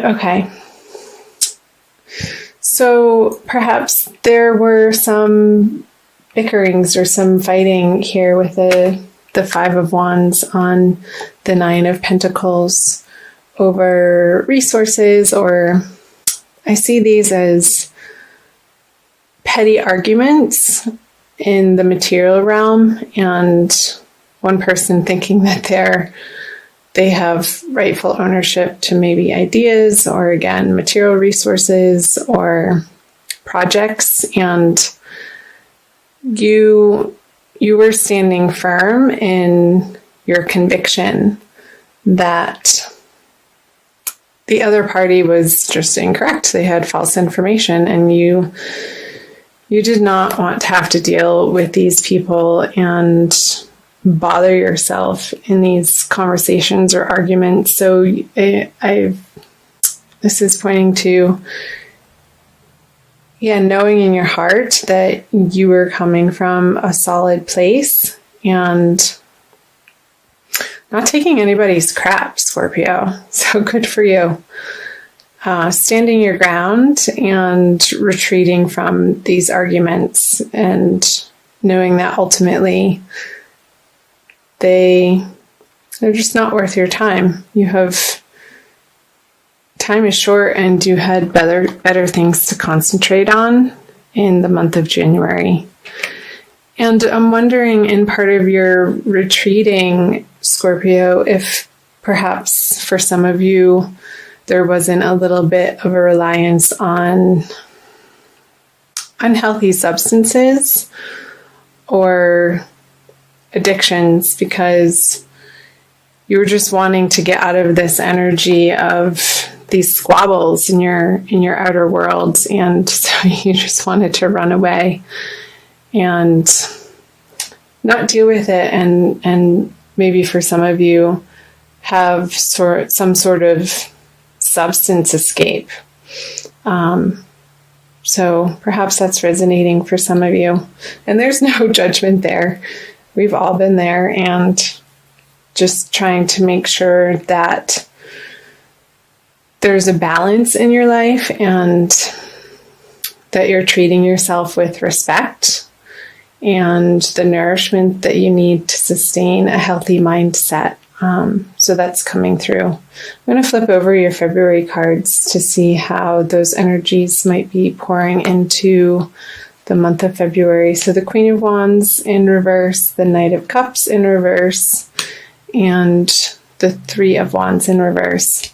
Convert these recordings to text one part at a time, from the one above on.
Okay. So perhaps there were some bickerings or some fighting here with the Five of Wands on the Nine of Pentacles over resources, or I see these as petty arguments in the material realm, and one person thinking that they have rightful ownership to maybe ideas or, again, material resources or projects, and you were standing firm in your conviction that the other party was just incorrect. They had false information, and you did not want to have to deal with these people and bother yourself in these conversations or arguments. So this is pointing to, knowing in your heart that you were coming from a solid place and not taking anybody's crap, Scorpio. So good for you. Standing your ground and retreating from these arguments, and knowing that ultimately they're just not worth your time. Time is short, and you had better things to concentrate on in the month of January. And I'm wondering, in part of your retreating, Scorpio, if perhaps for some of you there wasn't a little bit of a reliance on unhealthy substances or addictions, because you were just wanting to get out of this energy of these squabbles in your outer world, and so you just wanted to run away and not deal with it, and maybe for some of you have some sort of substance escape. So perhaps that's resonating for some of you, and there's no judgment there. We've all been there, and just trying to make sure that there's a balance in your life and that you're treating yourself with respect and the nourishment that you need to sustain a healthy mindset. So that's coming through. I'm going to flip over your February cards to see how those energies might be pouring into the month of February. So the Queen of Wands in reverse, the Knight of Cups in reverse, and the Three of Wands in reverse.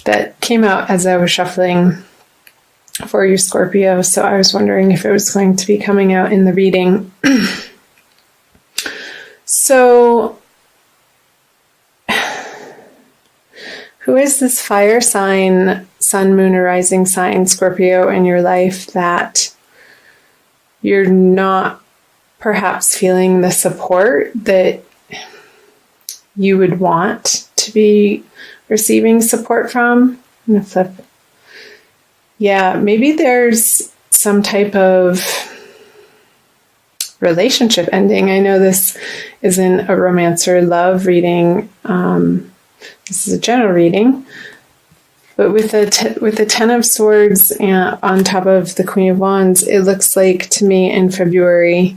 That came out as I was shuffling for you, Scorpio, so I was wondering if it was going to be coming out in the reading. So, who is this fire sign, sun, moon, or rising sign, Scorpio, in your life that you're not perhaps feeling the support that you would want to be receiving support from? I'm going to flip. Yeah, maybe there's some type of relationship ending. I know this isn't a romance or love reading. This is a general reading. But with the Ten of Swords and on top of the Queen of Wands, it looks like to me in February,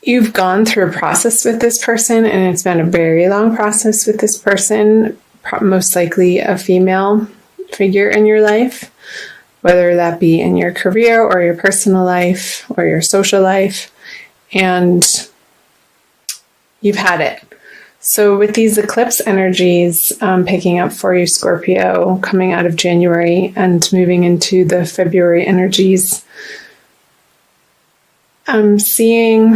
you've gone through a process with this person, and it's been a very long process with this person, most likely a female figure in your life, whether that be in your career or your personal life or your social life, and you've had it. So with these eclipse energies picking up for you, Scorpio, coming out of January and moving into the February energies, I'm seeing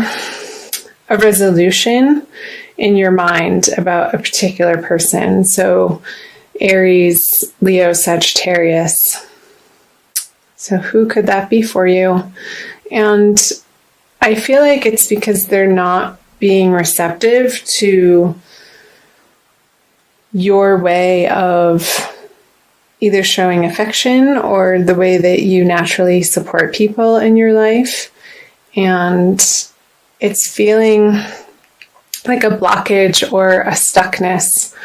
a resolution in your mind about a particular person. So Aries, Leo, Sagittarius. So who could that be for you? And I feel like it's because they're not being receptive to your way of either showing affection or the way that you naturally support people in your life. And it's feeling like a blockage or a stuckness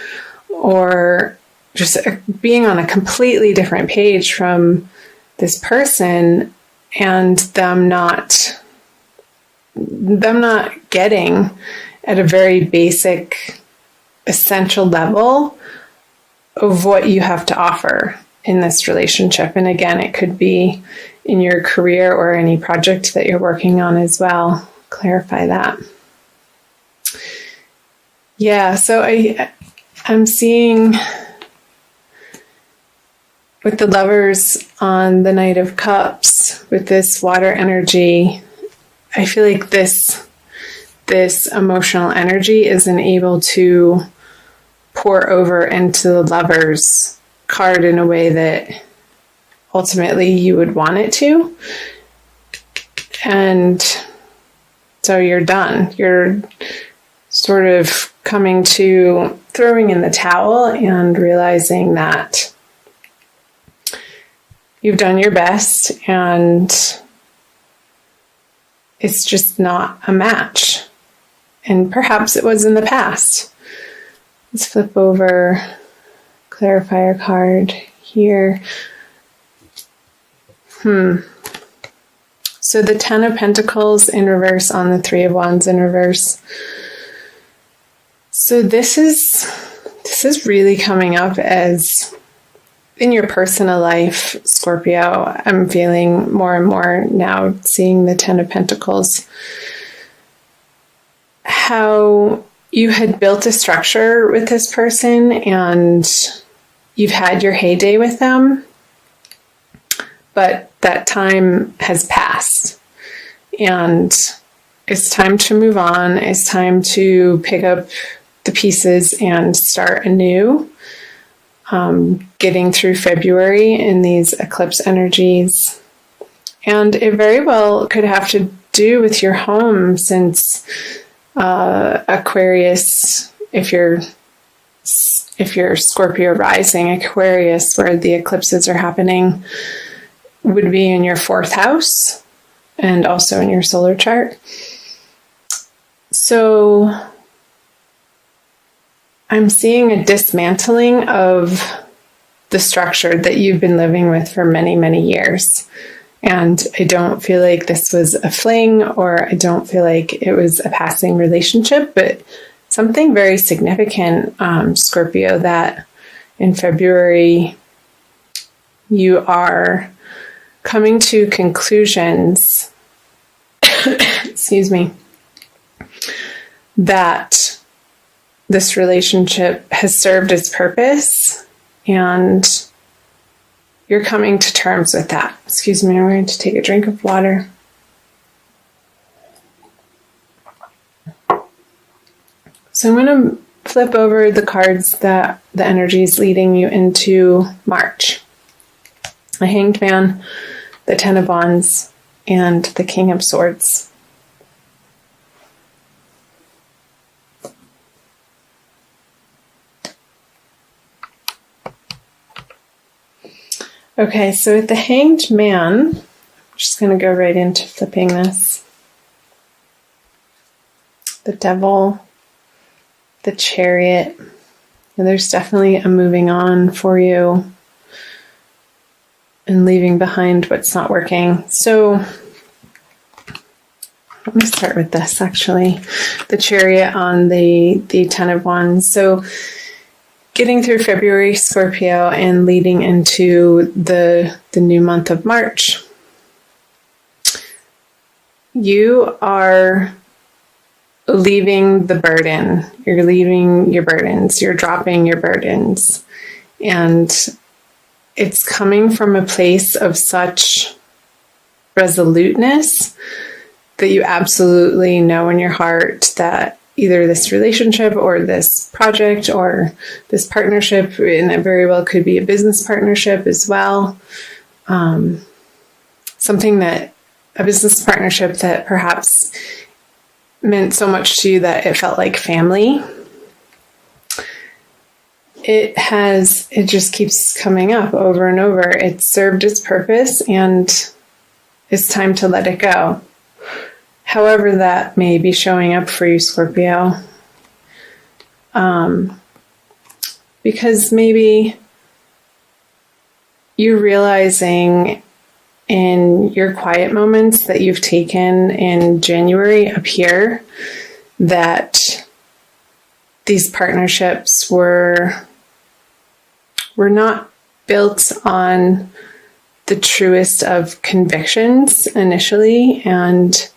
or just being on a completely different page from this person, and them not getting at a very basic, essential level of what you have to offer in this relationship. And again, it could be in your career or any project that you're working on as well. Clarify that. Yeah, so I'm seeing with the Lovers on the Knight of Cups, with this water energy, I feel like this emotional energy isn't able to pour over into the Lovers card in a way that ultimately you would want it to. And so you're done. You're sort of coming to throwing in the towel and realizing that you've done your best and it's just not a match. And perhaps it was in the past. Let's flip over clarifier card here. So the Ten of Pentacles in reverse on the Three of Wands in reverse. So this is really coming up as in your personal life, Scorpio. I'm feeling more and more now, seeing the Ten of Pentacles, how you had built a structure with this person and you've had your heyday with them, but that time has passed and it's time to move on. It's time to pick up the pieces and start anew. Getting through February in these eclipse energies. And it very well could have to do with your home, since Aquarius, if you're Scorpio rising, Aquarius, where the eclipses are happening, would be in your 4th house and also in your solar chart. So I'm seeing a dismantling of the structure that you've been living with for many, many years. And I don't feel like this was a fling, or I don't feel like it was a passing relationship, but something very significant, Scorpio, that in February you are coming to conclusions, excuse me, that this relationship has served its purpose and you're coming to terms with that. Excuse me, I'm going to take a drink of water. So I'm going to flip over the cards that the energy is leading you into March. The Hanged Man, the Ten of Wands, and the King of Swords. Okay, so with the Hanged Man, I'm just going to go right into flipping this. The Devil, the Chariot, and there's definitely a moving on for you and leaving behind what's not working. So let me start with this, actually. The Chariot on the Ten of Wands. So getting through February, Scorpio, and leading into the new month of March, you are leaving the burden. You're leaving your burdens. You're dropping your burdens. And it's coming from a place of such resoluteness that you absolutely know in your heart that either this relationship or this project or this partnership, and it very well could be a business partnership as well, a business partnership that perhaps meant so much to you that it felt like family. It just keeps coming up over and over. It served its purpose and it's time to let it go. However that may be showing up for you, Scorpio. Because maybe you're realizing in your quiet moments that you've taken in January up here that these partnerships were not built on the truest of convictions initially, and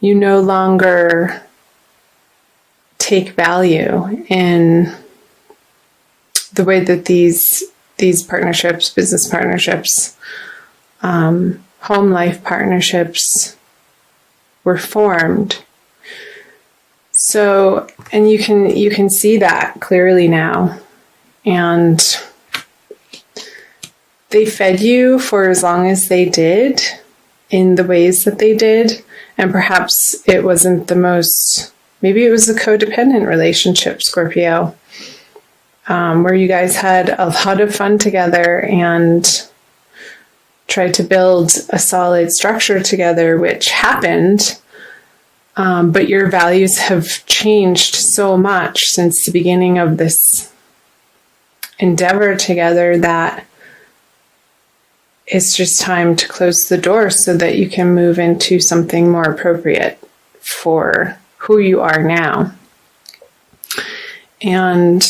you no longer take value in the way that these partnerships, business partnerships, home life partnerships were formed. So, and you can see that clearly now. And they fed you for as long as they did in the ways that they did. And perhaps it wasn't the most, maybe it was a codependent relationship, Scorpio, where you guys had a lot of fun together and tried to build a solid structure together, which happened. But your values have changed so much since the beginning of this endeavor together that it's just time to close the door so that you can move into something more appropriate for who you are now. And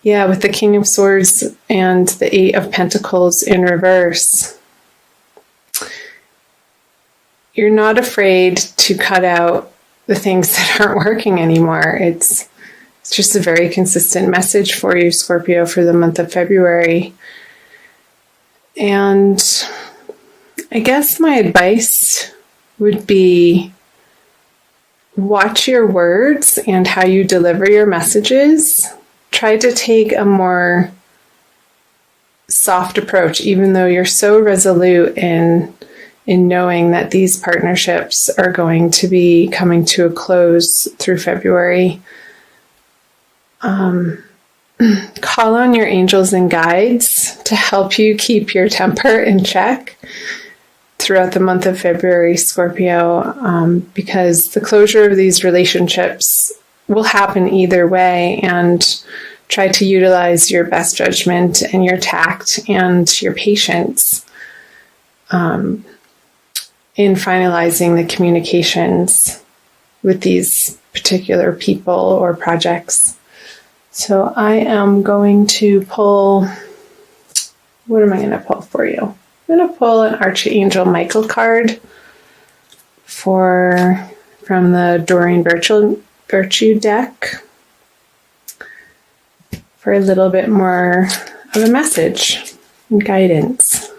yeah, with the King of Swords and the Eight of Pentacles in reverse, you're not afraid to cut out the things that aren't working anymore. It's just a very consistent message for you, Scorpio, for the month of February. And I guess my advice would be watch your words and how you deliver your messages. Try to take a more soft approach, even though you're so resolute in knowing that these partnerships are going to be coming to a close through February. Call on your angels and guides to help you keep your temper in check throughout the month of February, Scorpio, because the closure of these relationships will happen either way, and try to utilize your best judgment and your tact and your patience in finalizing the communications with these particular people or projects. So I am going to pull, what am I going to pull for you? I'm going to pull an Archangel Michael card from the Doreen Virtue deck for a little bit more of a message and guidance.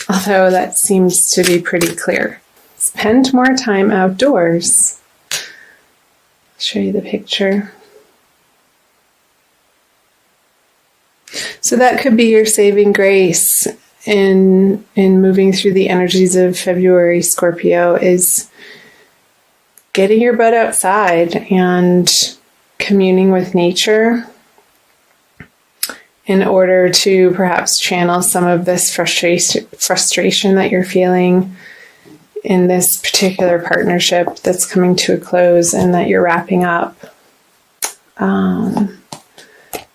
Although that seems to be pretty clear. Spend more time outdoors. I'll show you the picture. So that could be your saving grace in moving through the energies of February, Scorpio, is getting your butt outside and communing with nature in order to perhaps channel some of this frustration that you're feeling in this particular partnership that's coming to a close and that you're wrapping up.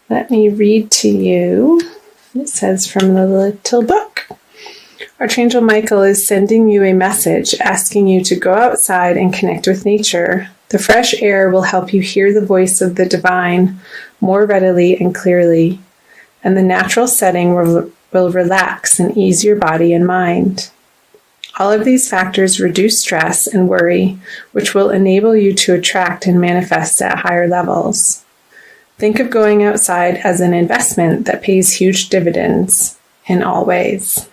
Let me read to you. It says from the little book. Archangel Michael is sending you a message asking you to go outside and connect with nature. The fresh air will help you hear the voice of the divine more readily and clearly, and the natural setting will relax and ease your body and mind. All of these factors reduce stress and worry, which will enable you to attract and manifest at higher levels. Think of going outside as an investment that pays huge dividends in all ways.